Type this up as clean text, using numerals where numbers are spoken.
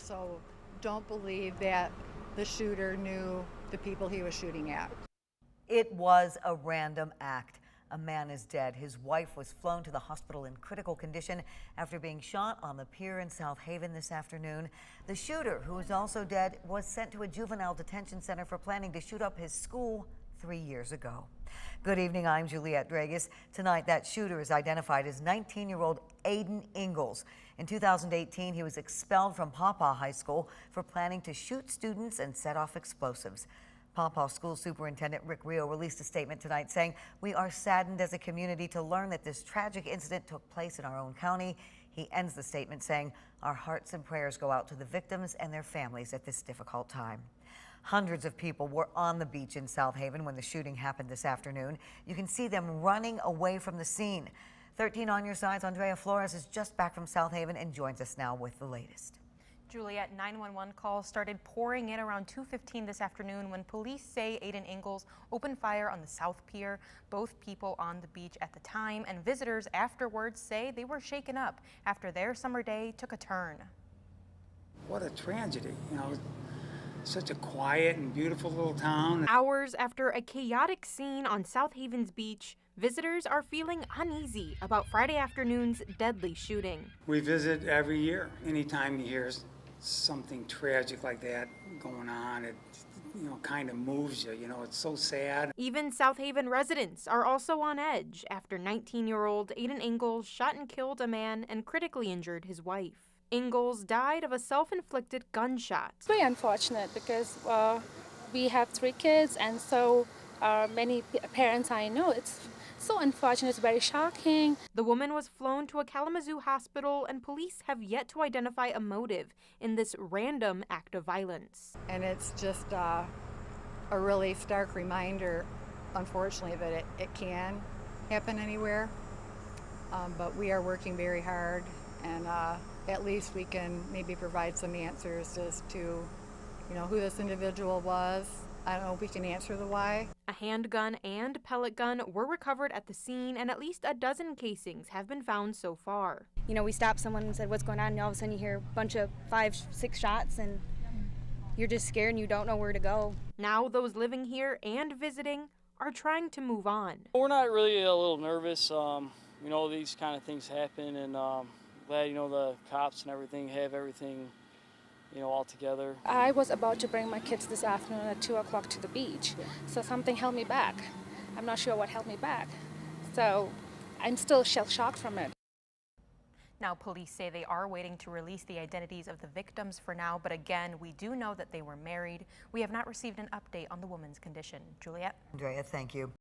So don't believe that the shooter knew the people he was shooting at. It was a random act. A man is dead. His wife was flown to the hospital in critical condition after being shot on the pier in South Haven this afternoon. The shooter, who is also dead, was sent to a juvenile detention center for planning to shoot up his school 3 years ago. Good evening, I'm Juliette Dragus. Tonight, that shooter is identified as 19-year-old Aiden Ingalls. In 2018, he was expelled from Paw Paw High School for planning to shoot students and set off explosives. Paw Paw School Superintendent Rick Rio released a statement tonight saying, "We are saddened as a community to learn that this tragic incident took place in our own county." He ends the statement saying, "Our hearts and prayers go out to the victims and their families at this difficult time." Hundreds of people were on the beach in South Haven when the shooting happened this afternoon. You can see them running away from the scene. 13 on your side's Andrea Flores is just back from South Haven and joins us now with the latest. Juliette, 911 calls started pouring in around 2:15 this afternoon when police say Aiden Ingalls opened fire on the South Pier. Both people on the beach at the time, and visitors afterwards say they were shaken up after their summer day took a turn. What a tragedy, such a quiet and beautiful little town. Hours after a chaotic scene on South Haven's beach, visitors are feeling uneasy about Friday afternoon's deadly shooting. We visit every year. Anytime you hear something tragic like that going on, it kind of moves you. It's so sad. Even South Haven residents are also on edge after 19-year-old Aiden Ingalls shot and killed a man and critically injured his wife. Ingalls died of a self-inflicted gunshot. It's very unfortunate because we have 3 kids, and so many parents I know. It's so unfortunate. It's very shocking. The woman was flown to a Kalamazoo hospital, and police have yet to identify a motive in this random act of violence. And it's just a really stark reminder, unfortunately, that it can happen anywhere. But we are working very hard, and at least we can maybe provide some answers as to, who this individual was. I don't know if we can answer the why. A handgun and pellet gun were recovered at the scene, and at least a dozen casings have been found so far. We stopped someone and said, "What's going on?" And all of a sudden you hear a bunch of 5, 6 shots, and you're just scared and you don't know where to go. Now those living here and visiting are trying to move on. We're not really a little nervous. These kind of things happen, and glad, the cops and everything have everything all together. I was about to bring my kids this afternoon at 2 o'clock to the beach, so something held me back. I'm not sure what held me back, so I'm still shell-shocked from it. Now, police say they are waiting to release the identities of the victims for now, but again, we do know that they were married. We have not received an update on the woman's condition. Juliette? Andrea, thank you.